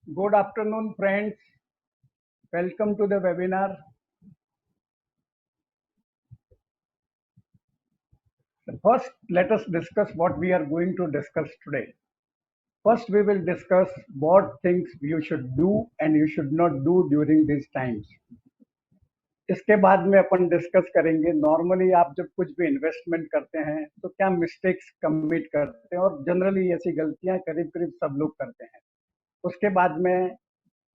Good afternoon, friends. Welcome to the webinar. First, let us discuss what we are going to discuss today. First, we will discuss what things you should do and you should not do during these times. इसके बाद में अपन discuss करेंगे normally आप जब कुछ भी investment करते हैं तो क्या मिस्टेक्स कमिट करते हैं और जनरली ऐसी गलतियां करीब करीब सब लोग करते हैं। उसके बाद में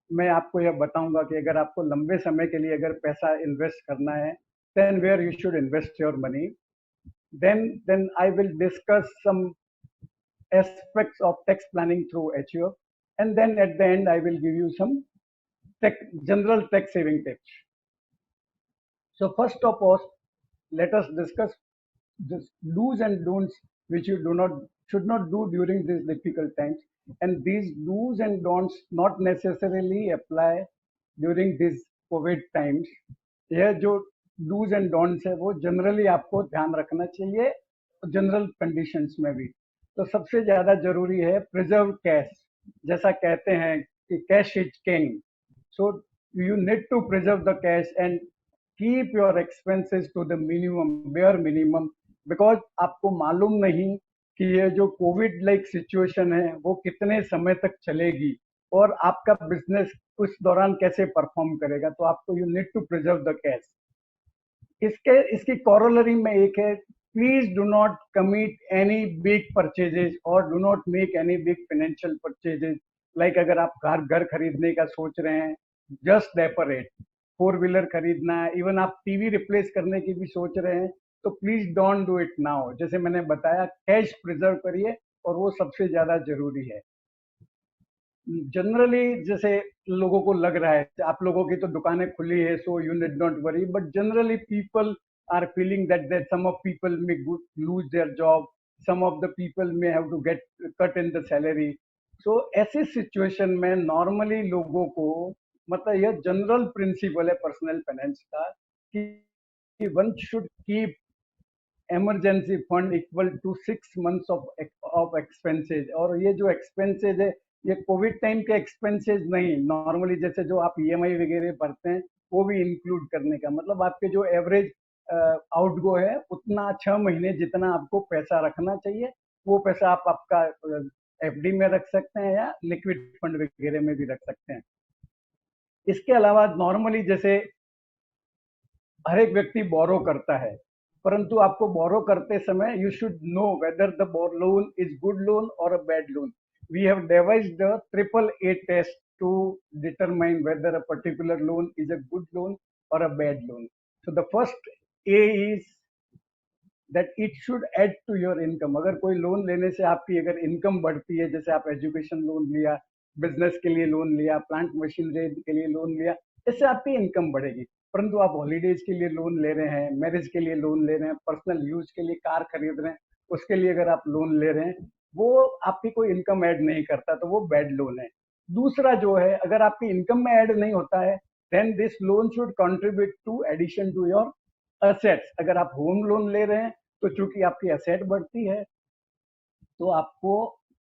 मैं आपको यह बताऊंगा कि अगर आपको लंबे समय के लिए अगर पैसा इन्वेस्ट करना है then where you should invest your money. then I will discuss some aspects of tax planning through HUF, and then at the end I will give you some general tax saving tips. So first of all, let us discuss this do's and don'ts which you do not should not do during these difficult times, and these do's and don'ts not necessarily apply during these COVID times. यह जो dos and don'ts है वो generally आपको ध्यान रखना चाहिए general conditions में भी। तो सबसे ज्यादा जरूरी है प्रिजर्व कैश। जैसा कहते हैं कि cash is king, so you need to preserve the cash and keep your expenses to the minimum, bare minimum, because आपको मालूम नहीं कि ये जो कोविड लाइक सिचुएशन है वो कितने समय तक चलेगी और आपका बिजनेस उस दौरान कैसे परफॉर्म करेगा। तो आपको you need to preserve the cash. इसकी कॉरोलरी में एक है, please do not commit any big purchases और do not make any big financial purchases. Like अगर आप घर खरीदने का सोच रहे हैं, जस्ट डेपरेट। फोर व्हीलर खरीदना है, इवन आप टीवी रिप्लेस करने की भी सोच रहे हैं, तो please don't do it now. जैसे मैंने बताया, कैश प्रिजर्व करिए और वो सबसे ज्यादा जरूरी है। जनरली जैसे लोगों को लग रहा है, आप लोगों की तो दुकानें खुली है so you need not worry, but generally people are feeling that some of people may lose their job, some of the people may have to get cut in the salary. So ऐसी situation में normally लोगों को, मतलब यह general principle है personal finance का कि one should keep emergency fund equal to 6 months of expenses. और ये जो एक्सपेंसेज है ये कोविड टाइम के एक्सपेंसेस नहीं, नॉर्मली जैसे जो आप ईएमआई वगैरह भरते हैं वो भी इंक्लूड करने का मतलब आपके जो एवरेज आउटगो है उतना 6 महीने जितना आपको पैसा रखना चाहिए वो पैसा आप आपका एफडी में रख सकते हैं या लिक्विड फंड वगैरह में भी रख सकते हैं। इसके अलावा नॉर्मली जैसे हर एक व्यक्ति बोरो करता है, परंतु आपको बोरो करते समय you should know whether the loan is good loan और a bad loan. We have devised the triple A test to determine whether a particular loan is a good loan or a bad loan. So the first A is that it should add to your income। अगर कोई loan लेने से आपकी अगर income बढ़ती है, जैसे आप एजुकेशन लोन लिया, बिजनेस के लिए लोन लिया, प्लांट मशीनरी के लिए लोन लिया, इससे आपकी इनकम बढ़ेगी। परंतु आप हॉलीडेज के लिए लोन ले रहे हैं, मैरिज के लिए लोन ले रहे हैं, पर्सनल यूज के लिए कार खरीद रहे हैं, उसके लिए अगर आप लोन ले रहे हैं वो आपकी कोई इनकम ऐड नहीं करता तो वो बैड लोन है। दूसरा जो है, अगर आपकी इनकम में ऐड नहीं होता है then this loan should contribute to addition to your assets. अगर आप होम लोन ले रहे हैं तो चूंकि आपकी असेट बढ़ती है तो आपको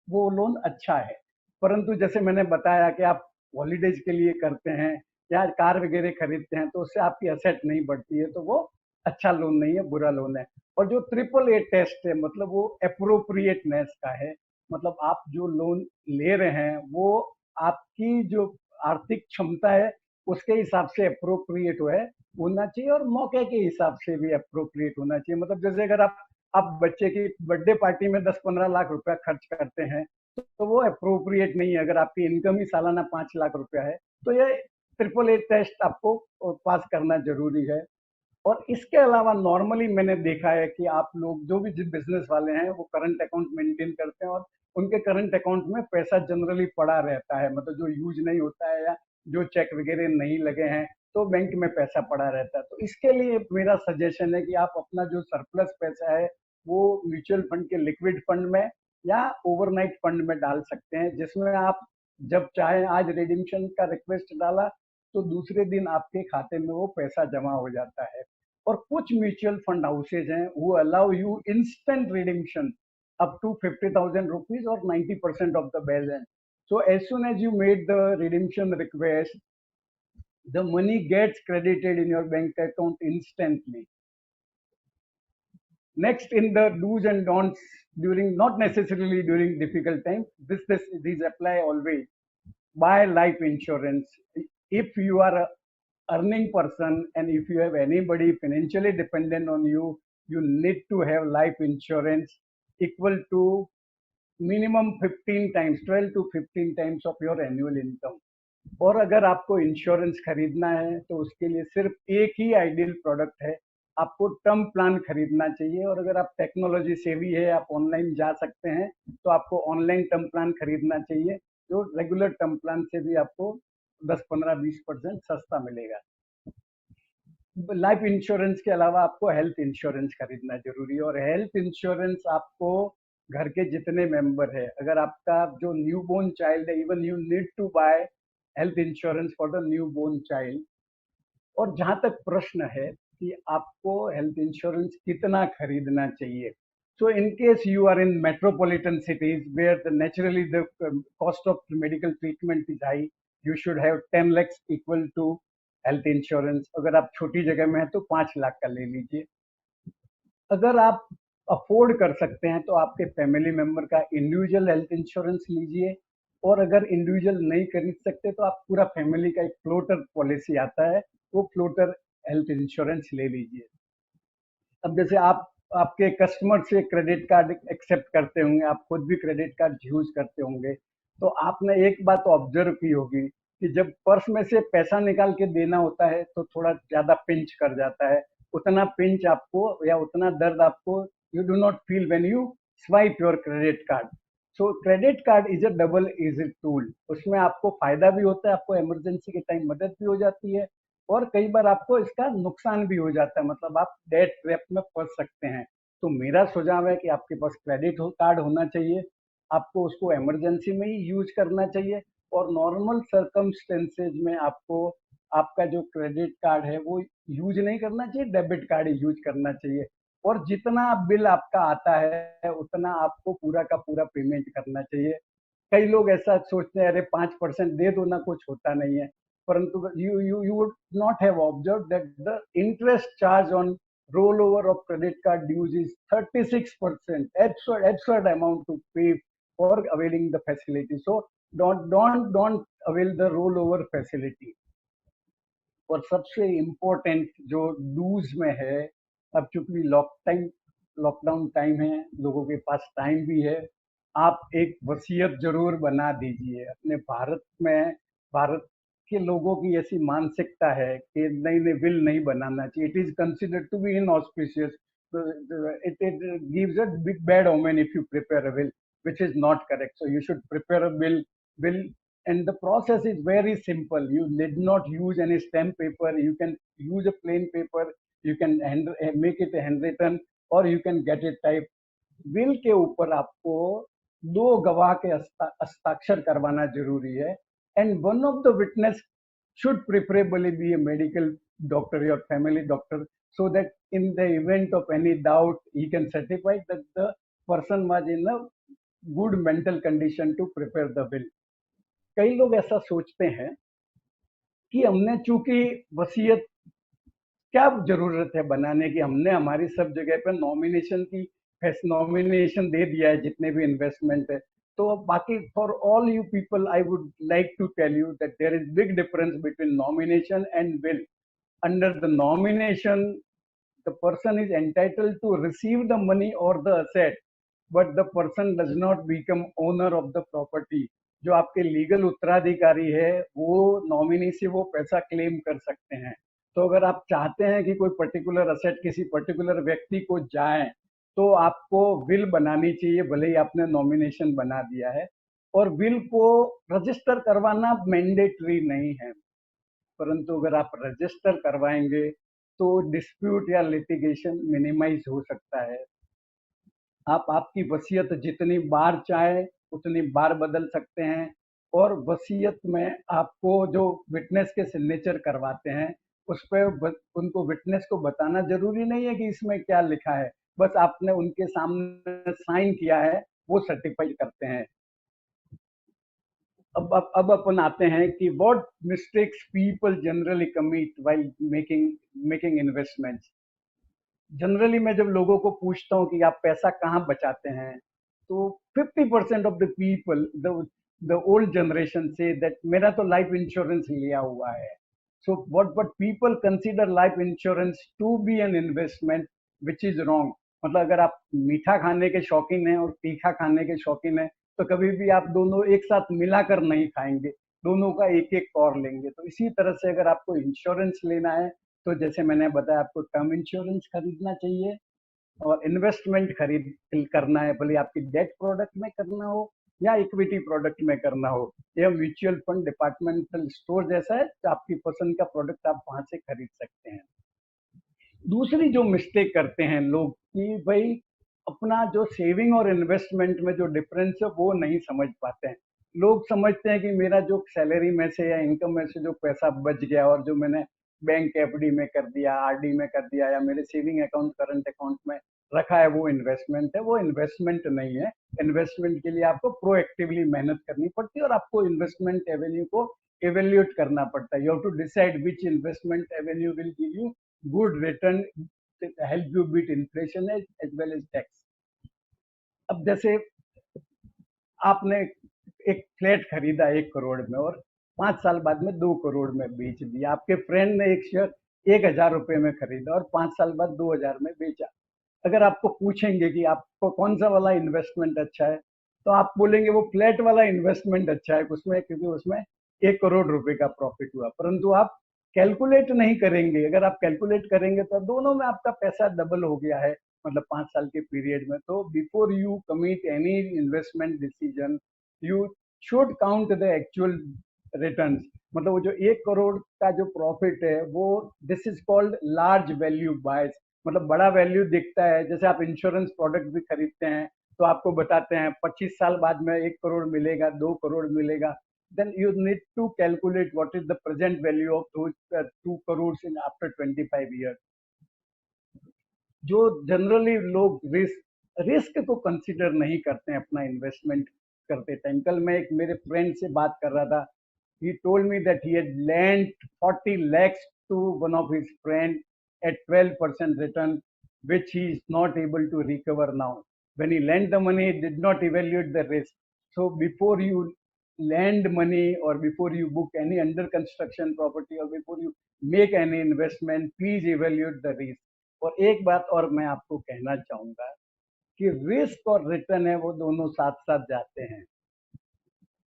वो लोन अच्छा है। परंतु जैसे मैंने बताया कि आप हॉलीडेज के लिए करते हैं या कार वगैरह खरीदते हैं तो उससे आपकी असेट नहीं बढ़ती है तो वो अच्छा लोन नहीं है, बुरा लोन है। और जो ट्रिपल ए टेस्ट है मतलब वो अप्रोप्रिएटनेस का है, मतलब आप जो लोन ले रहे हैं वो आपकी जो आर्थिक क्षमता है उसके हिसाब से अप्रोप्रिएट होना चाहिए और मौके के हिसाब से भी अप्रोप्रिएट होना चाहिए। मतलब जैसे अगर आप बच्चे की बर्थडे पार्टी में 10-15 लाख रुपया खर्च करते हैं तो वो अप्रोप्रिएट नहीं है। अगर आपकी इनकम ही सालाना 5 लाख रुपया है तो ये ट्रिपल ए टेस्ट आपको पास करना जरूरी है। और इसके अलावा नॉर्मली मैंने देखा है कि आप लोग जो भी बिजनेस वाले हैं वो करंट अकाउंट मेंटेन करते हैं और उनके करंट अकाउंट में पैसा जनरली पड़ा रहता है, मतलब जो यूज नहीं होता है या जो चेक वगैरह नहीं लगे हैं तो बैंक में पैसा पड़ा रहता है। तो इसके लिए मेरा सजेशन है कि आप अपना जो सरप्लस पैसा है वो म्यूचुअल फंड के लिक्विड फंड में या ओवरनाइट फंड में डाल सकते हैं, जिसमें आप जब चाहे आज रिडीम्पशन का रिक्वेस्ट डाला तो दूसरे दिन आपके खाते में वो पैसा जमा हो जाता है। और कुछ म्यूचुअल फंड हाउसेज हैं वो allow you instant redemption up to 50,000 rupees और 90% of the balance. So as soon as you made the redemption request, the money gets credited in your bank account instantly. Next, in the do's and don'ts during, not necessarily during difficult times, these apply always. Buy life insurance. If you are a earning person and if you have anybody financially dependent on you, you need to have life insurance equal to minimum 15 times, 12 to 15 times of your annual income. और अगर आपको insurance खरीदना है तो उसके लिए सिर्फ एक ही आइडियल प्रोडक्ट है, आपको टर्म प्लान खरीदना चाहिए। और अगर आप टेक्नोलॉजी सेवी है, आप ऑनलाइन जा सकते हैं, तो आपको ऑनलाइन टर्म प्लान खरीदना चाहिए, जो रेगुलर टर्म प्लान से भी आपको 10, 15, 20% सस्ता मिलेगा। लाइफ इंश्योरेंस के अलावा आपको हेल्थ इंश्योरेंस खरीदना जरूरी है। और हेल्थ इंश्योरेंस आपको घर के जितने मेंबर है, अगर आपका जो न्यू बोर्न चाइल्ड है, even you need to buy health insurance for the new born child. और जहां तक प्रश्न है कि आपको हेल्थ इंश्योरेंस कितना खरीदना चाहिए, so in case you are in metropolitan cities where naturally the cost of medical treatment is high, you should have 10 lakhs equal to health insurance. अगर आप छोटी जगह में हैं तो 5 लाख का ले लीजिए। अगर आप अफोर्ड कर सकते हैं तो आपके फैमिली मेंबर का इंडिविजुअल हेल्थ इंश्योरेंस लीजिए। और अगर इंडिविजुअल नहीं खरीद सकते तो आप पूरा फैमिली का एक फ्लोटर पॉलिसी आता है, वो फ्लोटर हेल्थ इंश्योरेंस ले लीजिए। अब जैसे आप आपके कस्टमर से क्रेडिट कार्ड एक्सेप्ट करते होंगे, आप खुद भी क्रेडिट कार्ड यूज करते होंगे, तो आपने एक बात ऑब्जर्व की होगी कि जब पर्स में से पैसा निकाल के देना होता है तो थोड़ा ज्यादा पिंच कर जाता है। उतना पिंच आपको या उतना दर्द आपको you do not feel when you swipe your credit card. So credit card is a double easy tool. उसमें आपको फायदा भी होता है, आपको इमरजेंसी के टाइम मदद भी हो जाती है, और कई बार आपको इसका नुकसान भी हो जाता है, मतलब आप डेट ट्रैप में फंस सकते हैं। तो मेरा सुझाव है कि आपके पास क्रेडिट कार्ड होना चाहिए, आपको उसको इमरजेंसी में ही यूज करना चाहिए, और नॉर्मल सर्कमस्टेंसेज में आपको आपका जो क्रेडिट कार्ड है वो यूज नहीं करना चाहिए, डेबिट कार्ड ही यूज करना चाहिए। और जितना बिल आपका आता है उतना आपको पूरा का पूरा पेमेंट करना चाहिए। कई लोग ऐसा सोचते हैं, अरे 5% दे दो ना, कुछ होता नहीं है, परंतु you would not have observed that the interest charge on rollover of credit card dues is 36%, absurd amount to pay for availing the facility. So don't avail the rollover facility. और सबसे इम्पोर्टेंट जो dos में है, अब चूंकि lockdown time है, लोगों के पास टाइम भी है, आप एक वसीयत जरूर बना दीजिए। अपने भारत के लोगों की ऐसी मानसिकता है कि नई नई विल नहीं बनाना चाहिए, it is considered to be inauspicious, it gives a big bad omen if you prepare a will, which is not correct. So you should prepare a will, and the process is very simple. You need not use any stamp paper, you can use a plain paper, you can make it a handwritten, or you can get it typed. Will के ऊपर आपको 2 गवाह के हस्ताक्षर करवाना जरूरी है, and one of the witness should preferably be a medical doctor, your family doctor, so that in the event of any doubt he can certify that the person was in a good mental condition to prepare the will. कई लोग ऐसा सोचते हैं कि हमने चूंकि वसीयत, क्या जरूरत है बनाने की, हमने हमारी सब जगह पे नॉमिनेशन दे दिया है जितने भी इन्वेस्टमेंट है। तो बाकी for all you people I would like to tell you that there is big difference between nomination and will. Under the nomination the person is entitled to receive the money or the asset, but the person does not become owner of the property. जो आपके legal उत्तराधिकारी है वो nominee से वो पैसा claim कर सकते हैं। तो अगर आप चाहते हैं कि कोई पर्टिकुलर असेट किसी पर्टिकुलर व्यक्ति को जाए तो आपको विल बनानी चाहिए, भले ही आपने नॉमिनेशन बना दिया है। और विल को रजिस्टर करवाना मैंडेटरी नहीं है, परंतु अगर आप रजिस्टर करवाएंगे तो डिस्प्यूट या लिटिगेशन मिनिमाइज हो सकता है। आप आपकी वसीयत जितनी बार चाहे उतनी बार बदल सकते हैं, और वसीयत में आपको जो विटनेस के सिग्नेचर करवाते हैं उस पर उनको विटनेस को बताना जरूरी नहीं है कि इसमें क्या लिखा है, बस आपने उनके सामने साइन किया है वो सर्टिफाई करते हैं। अब अपन आते हैं कि what mistakes people generally commit while making making investments. Generally मैं जब लोगों को पूछता हूँ कि आप पैसा कहाँ बचाते हैं, तो 50% of the people, the old generation से दैट मेरा तो लाइफ इंश्योरेंस लिया हुआ है। So what people consider life insurance to be an investment which is wrong. मतलब अगर आप मीठा खाने के शौकीन हैं और तीखा खाने के शौकीन हैं, तो कभी भी आप दोनों एक साथ मिलाकर नहीं खाएंगे, दोनों का एक एक कौर लेंगे। तो इसी तरह से अगर आपको इंश्योरेंस लेना है, तो जैसे मैंने बताया, आपको टर्म इंश्योरेंस खरीदना चाहिए और इन्वेस्टमेंट खरीद करना है, भले आपकी डेट प्रोडक्ट में करना हो या इक्विटी प्रोडक्ट में करना हो, या म्यूचुअल फंड डिपार्टमेंटल स्टोर जैसा है, तो आपकी पसंद का प्रोडक्ट आप वहां से खरीद सकते हैं। दूसरी जो मिस्टेक करते हैं लोग कि भाई अपना जो सेविंग और इन्वेस्टमेंट में जो डिफरेंस है वो नहीं समझ पाते हैं। लोग समझते हैं कि मेरा जो सैलरी में से या इनकम में से जो पैसा बच गया और जो मैंने बैंक एफडी में कर दिया, आरडी में कर दिया, या मेरे सेविंग अकाउंट करंट अकाउंट में रखा है, वो इन्वेस्टमेंट है। वो इन्वेस्टमेंट नहीं है। इन्वेस्टमेंट के लिए आपको प्रोएक्टिवली मेहनत करनी पड़ती है और आपको इन्वेस्टमेंट एवेन्यू को एवेल्यूएट करना पड़ता है। You have to decide which investment avenue will give you good return, help you beat inflation as well as tax। अब जैसे आपने एक फ्लैट खरीदा 1 करोड़ में और 5 साल बाद में 2 करोड़ में बेच दिया। आपके फ्रेंड ने एक शेयर 1,000 रुपए में खरीदा और 5 साल बाद 2,000 में बेचा। अगर आपको पूछेंगे कि आपको कौन सा वाला इन्वेस्टमेंट अच्छा है, तो आप बोलेंगे वो फ्लैट वाला इन्वेस्टमेंट अच्छा है, उसमें क्योंकि उसमें 1 करोड़ रुपए का प्रॉफिट हुआ। परंतु आप कैलकुलेट नहीं करेंगे। अगर आप कैलकुलेट करेंगे तो दोनों में आपका पैसा डबल हो गया है, मतलब 5 साल के पीरियड में। तो before you commit any investment decision, you should count the actual returns. मतलब वो जो 1 करोड़ का जो प्रॉफिट है, वो this is called large value bias. मतलब बड़ा वैल्यू दिखता है। जैसे आप इंश्योरेंस प्रोडक्ट भी खरीदते हैं, तो आपको बताते हैं 25 साल बाद में 1 करोड़ मिलेगा, 2 करोड़ मिलेगा। then you need to calculate what is the present value of those 2 crores in after 25 years। जो जनरली लोग रिस्क रिस्क को कंसिडर नहीं करते हैं अपना इन्वेस्टमेंट करते टाइम। कल मैं एक मेरे फ्रेंड से बात कर रहा था। he told me that he had lent 40 lakhs to one of his friend at 12% return, which he is not able to recover now। when he lent the money, he did not evaluate the risk। so before you lend money or before you book any under construction property or before you make any investment, please evaluate the risk। और एक बात और मैं आपको कहना चाहूंगा कि risk और रिटर्न है वो दोनों साथ साथ जाते हैं।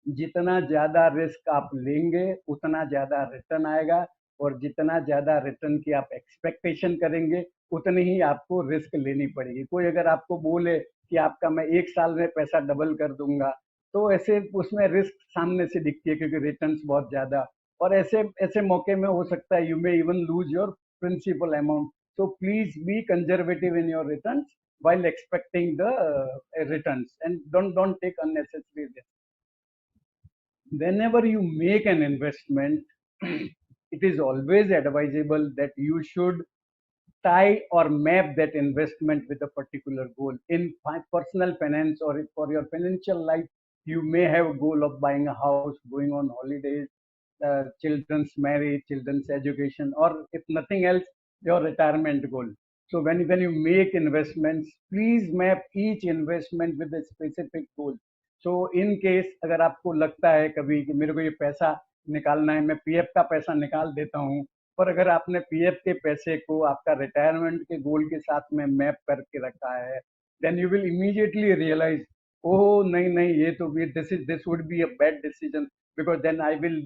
जितना ज्यादा रिस्क आप लेंगे उतना ज्यादा रिटर्न आएगा, और जितना ज्यादा रिटर्न की आप एक्सपेक्टेशन करेंगे उतनी ही आपको रिस्क लेनी पड़ेगी। कोई अगर आपको बोले कि आपका मैं 1 साल में पैसा डबल कर दूंगा, तो ऐसे उसमें रिस्क सामने से दिखती है क्योंकि रिटर्न्स बहुत ज्यादा। और ऐसे ऐसे मौके में हो सकता है you may even lose your principal amount. So please be conservative in your returns while expecting the returns, and don't take unnecessary risk। whenever you make an investment, it is always advisable that you should tie or map that investment with a particular goal. In personal finance or for your financial life, you may have a goal of buying a house, going on holidays, children's marriage, children's education, or if nothing else, your retirement goal। So when you make investments, please map each investment with a specific goal। So in case अगर आपको लगता है कभी कि मेरे को ये पैसा निकालना है, मैं पीएफ का पैसा निकाल देता हूँ, पर अगर आपने पीएफ के पैसे को आपका रिटायरमेंट के गोल के साथ में मैप करके रखा है, then you will immediately realise, oh नहीं नहीं, ये तो this would be a bad decision because then I will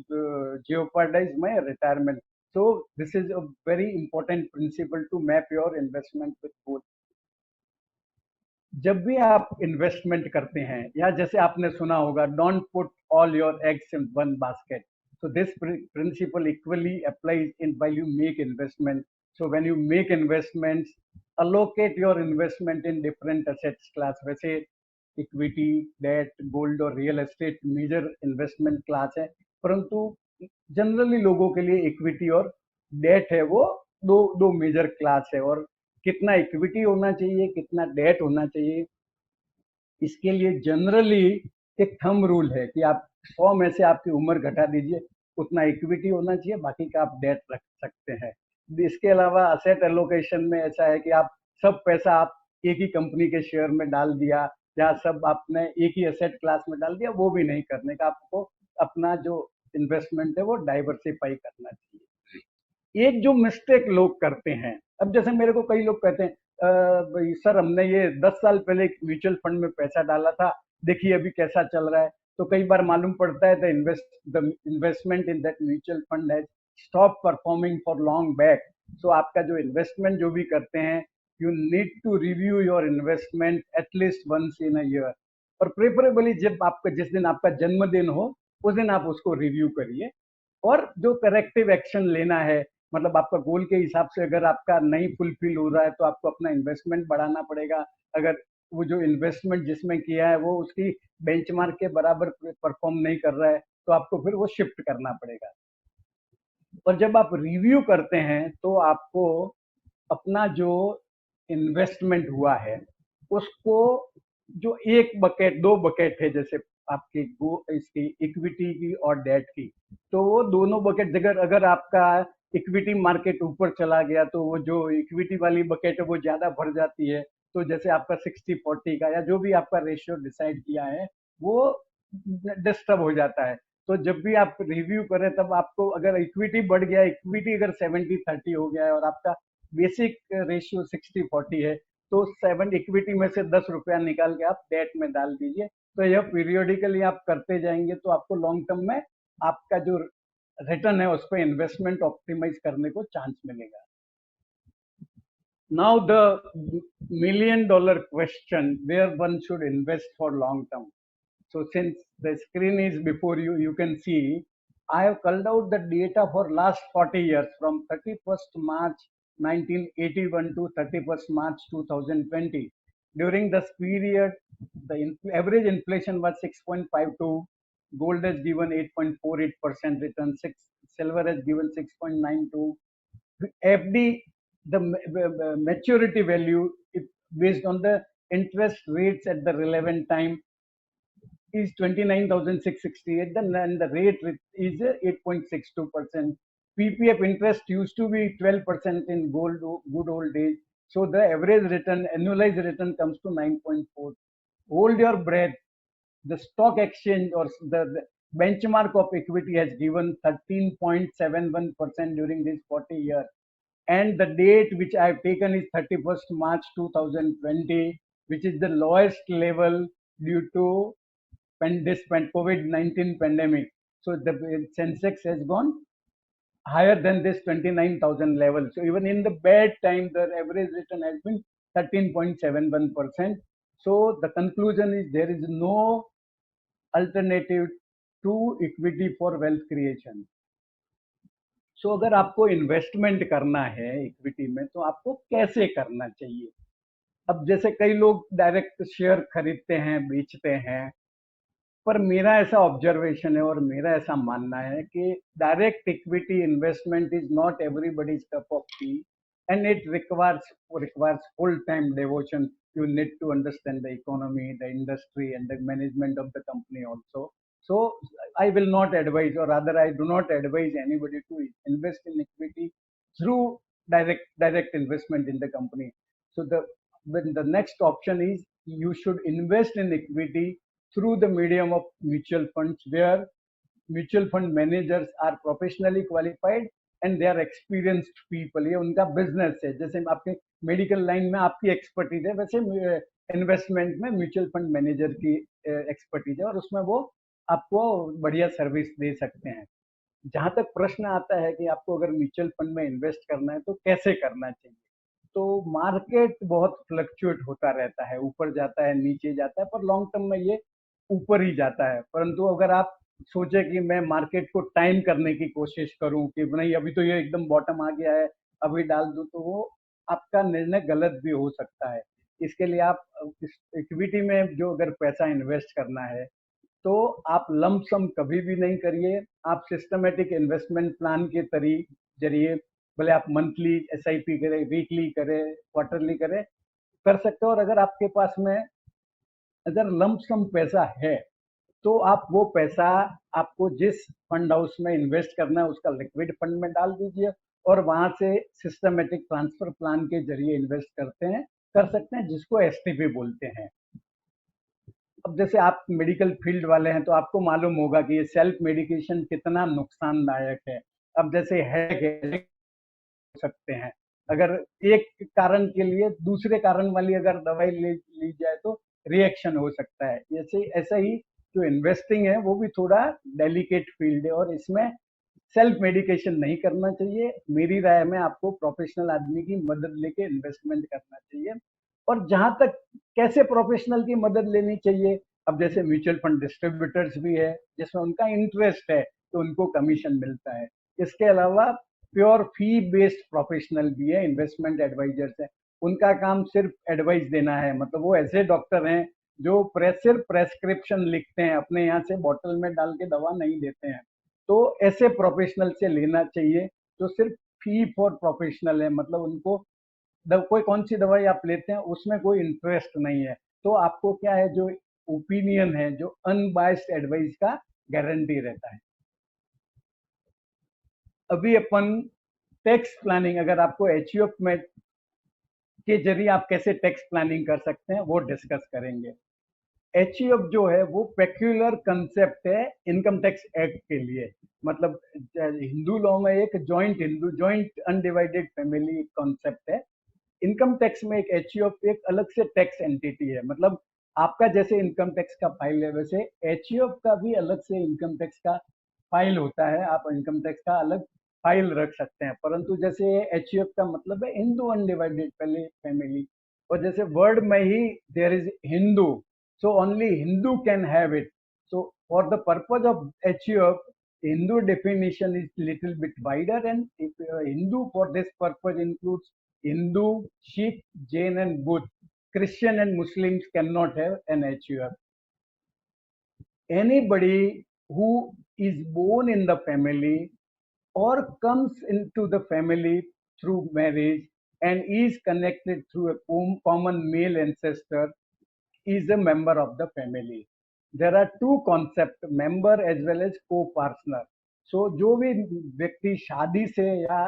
jeopardize my retirement। so this is a very important principle to map your investment with goal। जब भी आप investment करते हैं, या जैसे आपने सुना होगा, don't put all your eggs in one basket. so this principle equally applies in while you make investment। so when you make investments, allocate your investment in different assets class। वैसे equity, debt, gold और real estate major investment class है, परंतु generally लोगों के लिए equity और date है वो दो दो मेजर क्लास है। और कितना इक्विटी होना चाहिए, कितना डेट होना चाहिए, इसके लिए जनरली एक थंब रूल है कि आप 100 में से आपकी उम्र घटा दीजिए, उतना इक्विटी होना चाहिए, बाकी का आप डेट रख सकते हैं। इसके अलावा असेट एलोकेशन में ऐसा है कि आप सब पैसा आप एक ही कंपनी के शेयर में डाल दिया या सब आपने एक ही एसेट क्लास में डाल दिया, वो भी नहीं करने का। आपको अपना जो इन्वेस्टमेंट है वो डाइवर्सिफाई करना चाहिए। एक जो मिस्टेक लोग करते हैं, अब जैसे मेरे को कई लोग कहते हैं भाई सर हमने ये 10 साल पहले एक म्यूचुअल फंड में पैसा डाला था, देखिए अभी कैसा चल रहा है। तो कई बार मालूम पड़ता है the investment in that mutual fund has stop performing for long back. So आपका जो इन्वेस्टमेंट जो भी करते हैं, you need to review your investment at least once in a year, और प्रेफरेबली जब आपका जिस दिन आपका जन्मदिन हो उस दिन आप उसको रिव्यू करिए। और जो करेक्टिव एक्शन लेना है, मतलब आपका गोल के हिसाब से अगर आपका नहीं फुलफिल हो रहा है तो आपको अपना इन्वेस्टमेंट बढ़ाना पड़ेगा। अगर वो जो इन्वेस्टमेंट जिसमें किया है वो उसकी बेंचमार्क के बराबर परफॉर्म नहीं कर रहा है तो आपको फिर वो शिफ्ट करना पड़ेगा। और जब आप रिव्यू करते हैं तो आपको अपना जो इन्वेस्टमेंट हुआ है उसको, जो एक बकेट दो बकेट है जैसे आपकी इसकी इक्विटी की और डेट की, तो वो दोनों बकेट अगर अगर आपका इक्विटी मार्केट ऊपर चला गया तो वो जो इक्विटी वाली बकेट है वो ज्यादा भर जाती है। तो जैसे आपका 60-40 का या जो भी आपका रेशियो डिसाइड किया है वो डिस्टर्ब हो जाता है। तो जब भी आप रिव्यू करें तब आपको, अगर इक्विटी बढ़ गया, इक्विटी अगर 70-30 हो गया है और आपका बेसिक रेशियो 60-40 है, तो 7 इक्विटी में से 10 रुपया निकाल के आप डेट में डाल दीजिए। तो यह पीरियोडिकली आप करते जाएंगे तो आपको लॉन्ग टर्म में आपका जो रिटर्न है उस पर इन्वेस्टमेंट ऑप्टिमाइज करने को चांस मिलेगा। Now the $1,000,000 question, where one should invest for long term. So since the screen is before you, you can see I have culled out the data for last 40 years from 31st March 1981 to 31st March 2020. During this period, the average inflation was 6.52, gold has given 8.48% return, silver has given 6.92, FD, the maturity value based on the interest rates at the relevant time is 29,668, and the rate is 8.62%. PPF interest used to be 12% in good old days. So the average return, annualized return comes to 9.4. Hold your breath. The stock exchange or the benchmark of equity has given 13.71% during this 40 years. And the date which I have taken is 31st March 2020, which is the lowest level due to this COVID-19 pandemic. So the Sensex has gone higher than this 29,000 level. So even in the bad time, the average return has been 13.71%. So the conclusion is there is no alternative to equity for wealth creation. So अगर आपको investment करना है equity में तो आपको कैसे करना चाहिए? अब जैसे कई लोग डायरेक्ट शेयर खरीदते हैं, बेचते हैं, पर मेरा ऐसा ऑब्जर्वेशन है और मेरा ऐसा मानना है कि direct equity investment is not everybody's cup of T, and it requires full time devotion. You need to understand the economy, the industry, and the management of the company also. So I will not advise, or rather I do not advise anybody to invest in equity through direct investment in the company. So the next option is you should invest in equity through the medium of mutual funds, where mutual fund managers are professionally qualified and they are experienced people. ये उनका business है। जैसे आपके medical line में आपकी expertise है, वैसे investment में म्यूचुअल फंड मैनेजर की एक्सपर्टीज है और उसमें वो आपको बढ़िया सर्विस दे सकते हैं। जहां तक प्रश्न आता है कि आपको अगर म्यूचुअल फंड में इन्वेस्ट करना है तो कैसे करना चाहिए, तो मार्केट बहुत फ्लक्चुएट होता रहता है, ऊपर जाता है, नीचे जाता है, पर लॉन्ग टर्म में ये ऊपर ही जाता है। परंतु अगर आप सोचे कि मैं मार्केट को टाइम करने की कोशिश करूं कि नहीं अभी तो ये एकदम बॉटम आ गया है, अभी डाल दूं, तो वो आपका निर्णय गलत भी हो सकता है। इसके लिए आप इक्विटी में जो अगर पैसा इन्वेस्ट करना है तो आप लंप सम कभी भी नहीं करिए। आप सिस्टमेटिक इन्वेस्टमेंट प्लान के जरिए, भले आप मंथली एसआईपी करें, वीकली करें, क्वार्टरली करें, कर सकते हो। और अगर आपके पास में अगर लंप सम पैसा है तो आप वो पैसा आपको जिस फंड हाउस में इन्वेस्ट करना है उसका लिक्विड फंड में डाल दीजिए, और वहां से सिस्टमेटिक ट्रांसफर प्लान के जरिए इन्वेस्ट कर सकते हैं, जिसको एसटीपी बोलते हैं। अब जैसे आप मेडिकल फील्ड वाले हैं तो आपको मालूम होगा कि ये सेल्फ मेडिकेशन कितना नुकसानदायक है। अब जैसे है सकते हैं, अगर एक कारण के लिए दूसरे कारण वाली अगर दवाई ले ली जाए तो रिएक्शन हो सकता है। जैसे ऐसा ही जो इन्वेस्टिंग है वो भी थोड़ा डेलिकेट फील्ड है, और इसमें सेल्फ मेडिकेशन नहीं करना चाहिए। मेरी राय में आपको प्रोफेशनल आदमी की मदद लेके इन्वेस्टमेंट करना चाहिए। और जहां तक कैसे प्रोफेशनल की मदद लेनी चाहिए, अब जैसे म्यूचुअल फंड डिस्ट्रीब्यूटर्स भी है जिसमें उनका इंटरेस्ट है तो उनको कमीशन मिलता है। इसके अलावा प्योर फी बेस्ड प्रोफेशनल भी है, इन्वेस्टमेंट एडवाइजर्स है। उनका काम सिर्फ एडवाइस देना है, मतलब वो ऐसे डॉक्टर हैं जो सिर्फ प्रेस्क्रिप्शन लिखते हैं, अपने यहाँ से बोतल में डाल के दवा नहीं देते हैं। तो ऐसे प्रोफेशनल से लेना चाहिए जो सिर्फ फी फॉर प्रोफेशनल है, मतलब उनको कोई कौन सी दवाई आप लेते हैं उसमें कोई इंटरेस्ट नहीं है। तो आपको क्या है, जो ओपिनियन है, जो अनबायस्ड एडवाइस का गारंटी रहता है। अभी अपन टैक्स प्लानिंग, अगर आपको एचयूएफ में के जरिए आप कैसे टैक्स प्लानिंग कर सकते हैं वो डिस्कस करेंगे। एचयूएफ जो है वो पेक्यूलर कंसेप्ट है इनकम टैक्स एक्ट के लिए। मतलब हिंदू लॉ में एक जॉइंट अनडिवाइडेड फैमिली कॉन्सेप्ट है। इनकम टैक्स में एक एचयूएफ एक अलग से टैक्स एंटिटी है। मतलब आपका जैसे इनकम टैक्स का फाइल है वैसे एचयूएफ का भी अलग से इनकम टैक्स का फाइल होता है। आप इनकम टैक्स का अलग फाइल रख सकते हैं, परंतु जैसे एचयूएफ का मतलब है हिंदू अनडिवाइडेड पहले फैमिली, और जैसे वर्ड में ही there is Hindu, so only Hindu can have it. So for the purpose of HUF, Hindu definition is little bit wider, and if Hindu for this purpose includes Hindu, Sikh, Jain and Buddha. Christian and Muslims cannot have an HUF. Anybody who is born in the family or comes into the family through marriage and is connected through a common male ancestor is a member of the family. There are two concepts, member as well as co-partner. So जो भी व्यक्ति शादी से या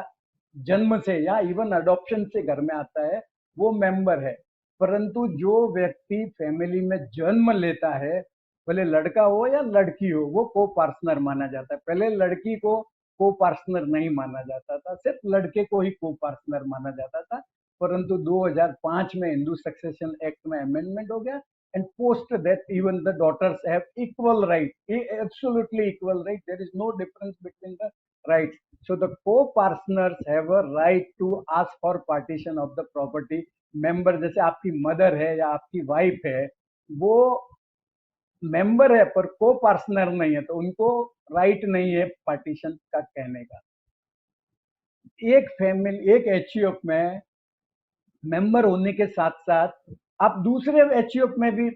जन्म से या even adoption से घर में आता है वो मेंबर है, परंतु जो व्यक्ति फैमिली में जन्म लेता है, भले लड़का हो या लड़की हो, वो को पार्टनर माना जाता है। पहले लड़की को को पार्टनर नहीं माना जाता था, सिर्फ लड़के को ही को पार्टनर माना जाता था। परंतु 2005 में हिंदू सक्सेशन एक्ट में अमेंडमेंट हो गया, and post that even the daughters have equal right, absolutely equal right. There is no difference between the rights. So the co-partners have a right to ask for partition of the property. Member जैसे आपकी mother है या आपकी wife है, वो member है पर को पार्टनर नहीं है, तो उनको राइट नहीं है पार्टीशन का कहने का। एक फैमिली एक एचयूएफ में मेंबर होने के साथ साथ आप दूसरे एचयूएफ में भी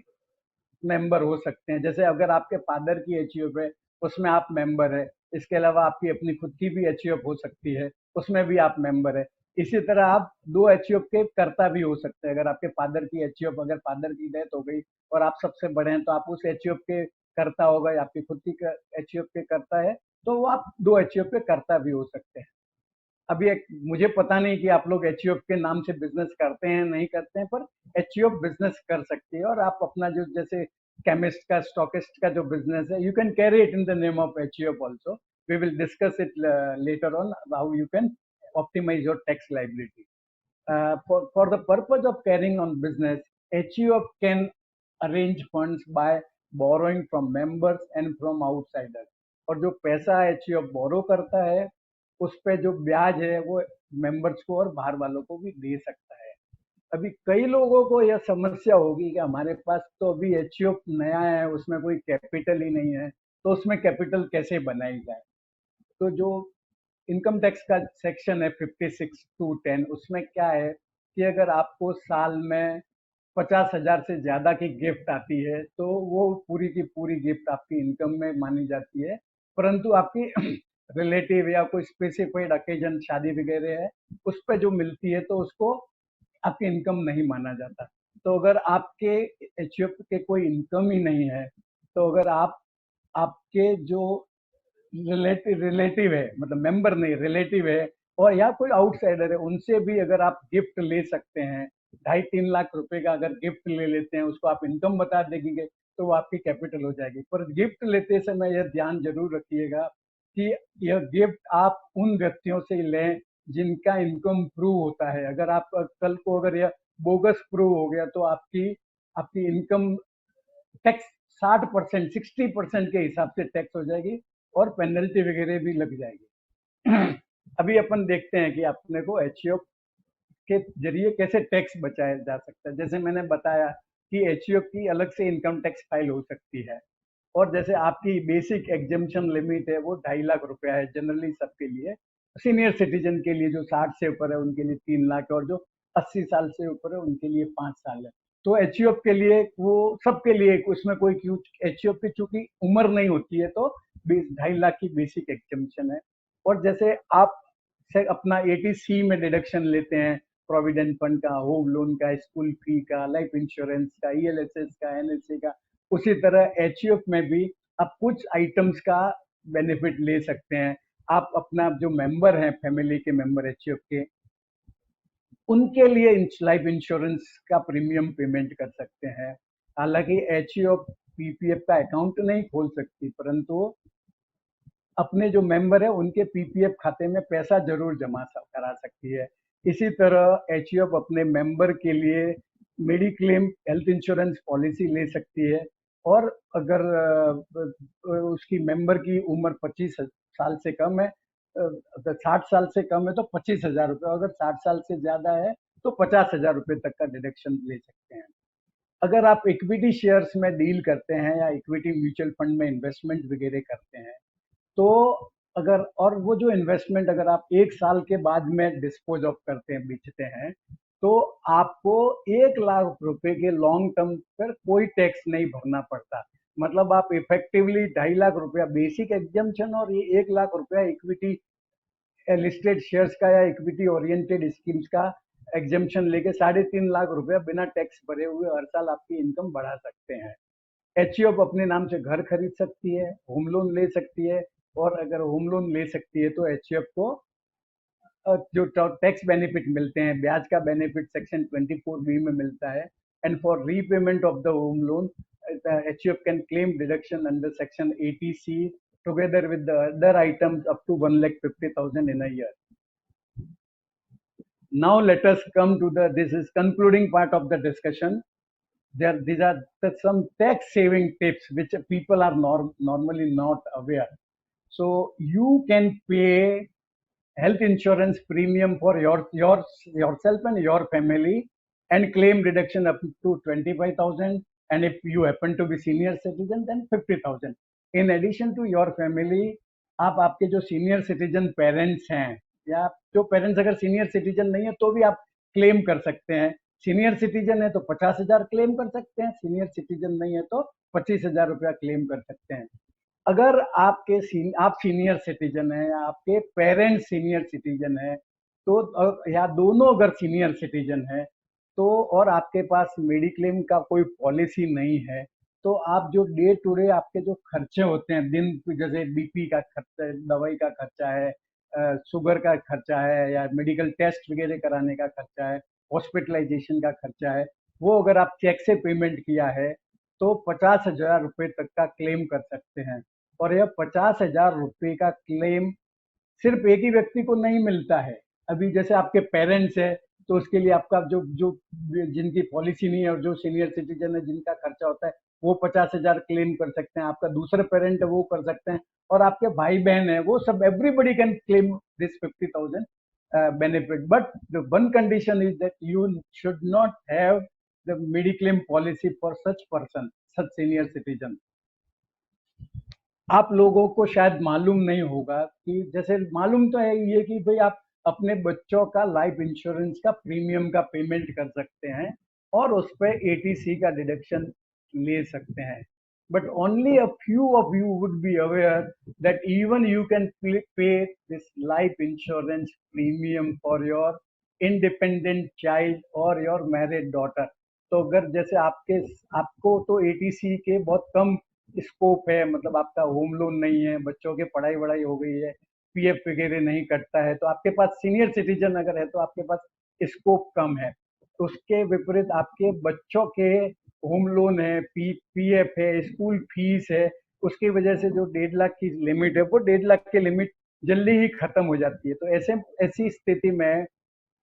मेंबर हो सकते हैं। जैसे अगर आपके फादर की एचयूएफ है उसमें आप मेंबर है, इसके अलावा आपकी अपनी खुद की भी एचयूएफ हो सकती है, उसमें भी आप मेंबर है। इसी तरह आप दो एचयूएफ के कर्ता भी हो सकते हैं। अगर आपके फादर की एचयूएफ, अगर फादर की डेथ हो गई और आप सबसे बड़े हैं तो आप उस एचयूएफ के कर्ता हो गए, आपकी खुद की एचयूएफ के कर्ता है तो वो आप दो एचयूएफ के कर्ता भी हो सकते हैं। अभी एक मुझे पता नहीं कि आप लोग एचयूएफ के नाम से बिजनेस करते हैं नहीं करते हैं, पर एचयूएफ बिजनेस कर सकती है। और आप अपना जो जैसे केमिस्ट का स्टॉकिस्ट का जो बिजनेस है, you can carry it in the name of HUF also. We will discuss it later on how you can optimize your tax liability. For the purpose of carrying on business, HUF can arrange funds by borrowing from members and from outsiders. और जो पैसा HUF बोरो करता है उस पे जो ब्याज है वो मेंबर्स को और बाहर वालों को भी दे सकता है। अभी कई लोगों को यह समस्या होगी कि हमारे पास तो अभी एचयूएफ नया है, उसमें कोई कैपिटल ही नहीं है, तो उसमें कैपिटल कैसे बनाई जाए। तो जो इनकम टैक्स का सेक्शन है 56(2)(10), उसमें क्या है कि अगर आपको साल में 50,000 से ज्यादा की गिफ्ट आती है तो वो पूरी की पूरी गिफ्ट आपकी इनकम में मानी जाती है। परंतु आपकी रिलेटिव या कोई स्पेसिफाइड ओकेजन शादी वगैरह है उस पर जो मिलती है तो उसको आपकी इनकम नहीं माना जाता। तो अगर आपके एचयूएफ के कोई इनकम ही नहीं है तो अगर आप आपके जो रिलेटिव है, मतलब मेंबर नहीं, रिलेटिव है, और या कोई आउटसाइडर है, उनसे भी अगर आप गिफ्ट ले सकते हैं, 2.5-3 लाख रुपए का अगर गिफ्ट ले लेते हैं, उसको आप इनकम बता देंगे तो वो आपकी कैपिटल हो जाएगी। पर गिफ्ट लेते समय यह ध्यान जरूर रखिएगा कि यह गिफ्ट आप उन व्यक्तियों से लें जिनका इनकम प्रूव होता है। अगर आप कल को अगर यह बोगस प्रूव हो गया तो आपकी आपकी इनकम टैक्स 60%, 60% के हिसाब से टैक्स हो जाएगी और पेनल्टी वगैरह भी लग जाएगी। अभी अपन देखते हैं कि अपने को एचईओ के जरिए कैसे टैक्स बचाया जा सकता है। जैसे मैंने बताया कि एचईओ की अलग से इनकम टैक्स फाइल हो सकती है, और जैसे आपकी बेसिक एग्जेम्पशन लिमिट है वो 2.5 लाख रुपया है जनरली सबके लिए। सीनियर सिटीजन के लिए जो 60 से ऊपर है उनके लिए 3 लाख, और जो 80 साल से ऊपर है उनके लिए 5 साल है। तो एचईओ के लिए वो सबके लिए, उसमें कोई क्यों, एचईओ की चूंकि उम्र नहीं होती है तो 2.5 लाख की बेसिक एग्जेम्पशन है। और जैसे आप से अपना एटीसी में डिडक्शन लेते हैं, प्रोविडेंट फंड का, होम लोन का, स्कूल फी का, लाइफ इंश्योरेंस का, ईएलएसएस का, एनएसए का, उसी तरह एचईएफ में भी आप कुछ आइटम्स का बेनिफिट ले सकते हैं। आप अपना जो मेंबर हैं, फैमिली के मेंबर एचईएफ के, उनके लिए लाइफ इंश्योरेंस का प्रीमियम पेमेंट कर सकते हैं। हालांकि एचईएफ पीपीएफ का अकाउंट नहीं खोल सकती, परंतु अपने जो मेंबर है उनके पीपीएफ खाते में पैसा जरूर जमा करा सकती है। इसी तरह एचईएफ अपने मेंबर के लिए मेडिक्लेम हेल्थ इंश्योरेंस पॉलिसी ले सकती है। और अगर उसकी मेंबर की उम्र 25 साल से कम है, अगर 60 साल से कम है तो 25,000 रुपये, अगर 60 साल से ज्यादा है तो 50,000 रुपये तक का डिडक्शन ले सकते हैं। अगर आप इक्विटी शेयर्स में डील करते हैं या इक्विटी म्यूचुअल फंड में इन्वेस्टमेंट वगैरह करते हैं, तो अगर, और वो जो इन्वेस्टमेंट अगर आप 1 साल के बाद में डिस्पोज ऑफ करते हैं, बेचते हैं, तो आपको 1 लाख रुपए के लॉन्ग टर्म पर कोई टैक्स नहीं भरना पड़ता। मतलब आप इफेक्टिवली 2.5 लाख रुपया बेसिक एग्जाम्पशन और ये 1 लाख रुपया इक्विटी लिस्टेड शेयर्स का या इक्विटी ओरिएंटेड स्कीम्स का एग्जाम्पशन लेके 3.5 लाख रुपया बिना टैक्स भरे हुए हर साल आपकी इनकम बढ़ा सकते हैं। एचईएफ अपने नाम से घर खरीद सकती है, होम लोन ले सकती है, और अगर होम लोन ले सकती है तो एचईएफ को जो टैक्स बेनिफिट मिलते हैं, ब्याज का बेनिफिट सेक्शन 24B में मिलता है। And for repayment of the home loan, HUF can claim deduction under section 80C together with the other items up to 1,50,000 in a year. Now let us come to this is concluding part of the discussion. These are some tax saving tips which people are normally not aware. So you can pay health insurance premium for yourself and your family and claim deduction up to 25,000, and if you happen to be senior citizen then 50,000. In addition to your family, आप आपके जो senior citizen parents हैं, या जो parents अगर senior citizen नहीं है तो भी आप क्लेम कर सकते हैं। सीनियर सिटीजन है तो 50,000 क्लेम कर सकते हैं, सीनियर सिटीजन नहीं है तो 25,000 रुपया क्लेम कर सकते हैं। अगर आप सीनियर सिटीजन है या आपके पेरेंट्स सीनियर सिटीजन है, तो या दोनों अगर सीनियर सिटीजन है, तो और आपके पास मेडिक्लेम का कोई पॉलिसी नहीं है, तो आप जो डे टू डे आपके जो खर्चे होते हैं दिन, जैसे बीपी का खर्चा है, दवाई का खर्चा है, शुगर का खर्चा है, या मेडिकल टेस्ट वगैरह कराने का खर्चा है, हॉस्पिटलाइजेशन का खर्चा है, वो अगर आप चेक से पेमेंट किया है तो 50,000 रुपये तक का क्लेम कर सकते हैं। और यह 50,000 रुपये का क्लेम सिर्फ एक ही व्यक्ति को नहीं मिलता है। अभी जैसे आपके पेरेंट्स है तो उसके लिए आपका जो जो जिनकी पॉलिसी नहीं है और जो सीनियर सिटीजन है जिनका खर्चा होता है, वो 50,000 क्लेम कर सकते हैं। आपका दूसरे पेरेंट है वो कर सकते हैं, और आपके भाई बहन है, वो सब, everybody can claim this 50,000 benefit. But the one condition is that you should not have the mediclaim policy for such person, such senior citizen. आप लोगों को शायद मालूम नहीं होगा कि, जैसे मालूम तो है ये कि भाई आप अपने बच्चों का लाइफ इंश्योरेंस का प्रीमियम का पेमेंट कर सकते हैं और उस पर एटीसी का डिडक्शन ले सकते हैं, but only a few of you would be aware that even you can pay this life insurance premium for your independent child or your married daughter. तो अगर जैसे आपको तो एटीसी के बहुत कम स्कोप है, मतलब आपका होम लोन नहीं है, बच्चों की पढ़ाई वढ़ाई हो गई है, पीएफ वगैरह नहीं कटता है, तो आपके पास सीनियर सिटीजन अगर है तो आपके पास स्कोप कम है। उसके विपरीत आपके बच्चों के होम लोन है, पीएफ है, स्कूल फीस है, उसकी वजह से जो 1.5 लाख की लिमिट है, वो 1.5 लाख की लिमिट जल्दी ही खत्म हो जाती है। तो ऐसे ऐसी स्थिति में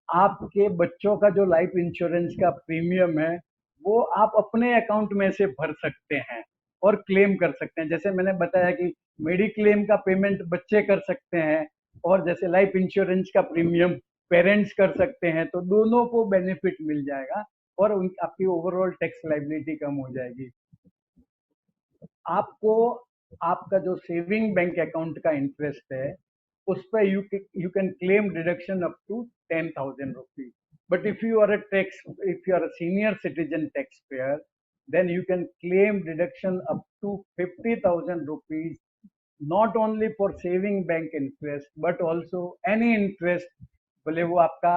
आपके बच्चों का जो लाइफ इंश्योरेंस का प्रीमियम है वो आप अपने अकाउंट में से भर सकते हैं और क्लेम कर सकते हैं। जैसे मैंने बताया कि मेडिक्लेम का पेमेंट बच्चे कर सकते हैं, और जैसे लाइफ इंश्योरेंस का प्रीमियम पेरेंट्स कर सकते हैं, तो दोनों को बेनिफिट मिल जाएगा और आपकी ओवरऑल टैक्स लाइबिलिटी कम हो जाएगी। आपको आपका जो सेविंग बैंक अकाउंट का इंटरेस्ट है उस पर you can claim deduction up to 10,000 rupees. But if you are a senior citizen tax payer, then you can claim deduction up to 50,000 rupees, not only for saving bank interest but also any interest, भले वो आपका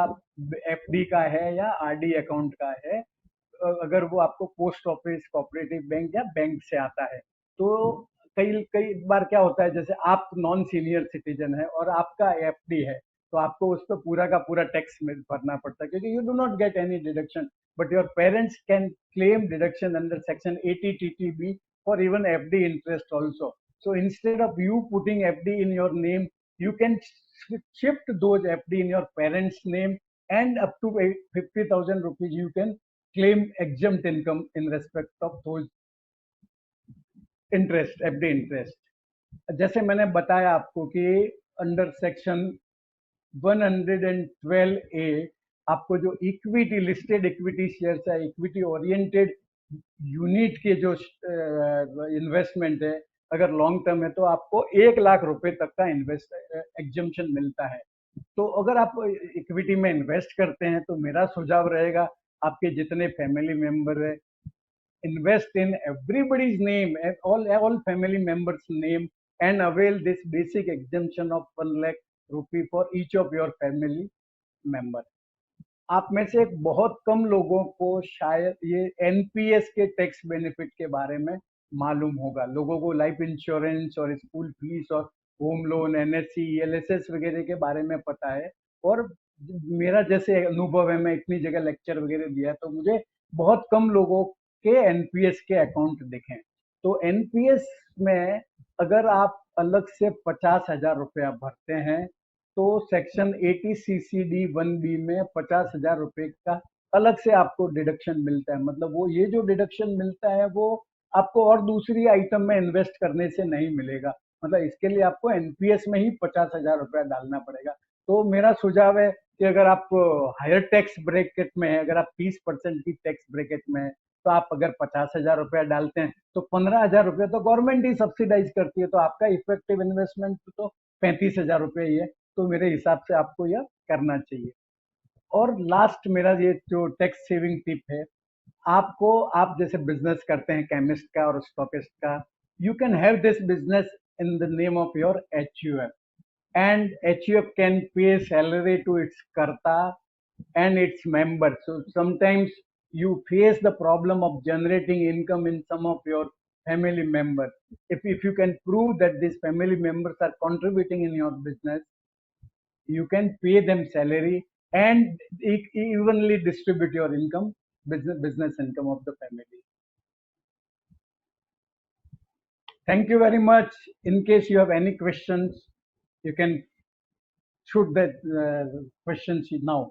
FD का है या RD account का है, अगर वो आपको पोस्ट ऑफिस, कोऑपरेटिव बैंक या बैंक से आता है। तो कई कई बार क्या होता है, जैसे आप नॉन सीनियर सिटीजन है और आपका एफडी है, तो आपको उस पर पूरा का पूरा टैक्स भरना पड़ता है, क्योंकि you do not get any deduction, but your parents can claim deduction under section 80 ttb for even fd interest also. So instead of you putting fd in your name, you can shift those fd in your parents name, and up to 50,000 rupees you can claim exempt income in respect of those interest, FD interest. जैसे मैंने बताया आपको कि under section 112 ए आपको जो equity, listed equity share है, equity oriented unit के जो इन्वेस्टमेंट है, अगर लॉन्ग टर्म है तो आपको 1 लाख रुपए तक का इन्वेस्ट एग्जम्पशन मिलता है। तो अगर आप इक्विटी में इन्वेस्ट करते हैं तो मेरा सुझाव रहेगा, आपके जितने फैमिली मेंबर है, invest in everybody's name and all family members name, and avail this basic exemption of 1 lakh rupee for each of your family member। आप में से बहुत कम लोगों को शायद ये एनपीएस के टैक्स बेनिफिट के बारे में मालूम होगा। लोगों को लाइफ इंश्योरेंस और स्कूल फीस और होम लोन, एनएससी, एलएसएस वगैरह के बारे में पता है, और मेरा जैसे अनुभव है, मैं इतनी जगह लेक्चर वगैरह दिया, तो मुझे बहुत कम लोगों के एनपीएस के अकाउंट दिखे। तो एनपीएस में अगर आप अलग से 50,000 रुपया भरते हैं तो सेक्शन 80 सीसीडी 1 बी में 50,000 रुपए का अलग से आपको डिडक्शन मिलता है। मतलब वो ये जो डिडक्शन मिलता है वो आपको और दूसरी आइटम में इन्वेस्ट करने से नहीं मिलेगा। मतलब इसके लिए आपको एनपीएस में ही 50,000 रुपया डालना पड़ेगा। तो मेरा सुझाव है कि अगर आप हायर टैक्स ब्रैकेट में है, अगर आप 30% की टैक्स ब्रैकेट में है, तो आप अगर 50,000 रुपया डालते हैं तो 15,000 रुपये तो गवर्नमेंट ही सब्सिडाइज करती है, तो आपका इफेक्टिव इन्वेस्टमेंट तो 35,000 रुपये ही है। तो मेरे हिसाब से आपको यह करना चाहिए। और लास्ट मेरा ये जो टैक्स सेविंग टिप है, आपको, आप जैसे बिजनेस करते हैं केमिस्ट का और स्टॉकिस्ट का, you can have this business in the name of your HUF, and HUF can pay salary to its karta and its members. So sometimes you face the problem of generating income in some of your family members. If you can prove that these family members are contributing in your business, you can pay them salary and evenly distribute your income, business income of the family. Thank you very much. In case you have any questions, you can shoot that questions now.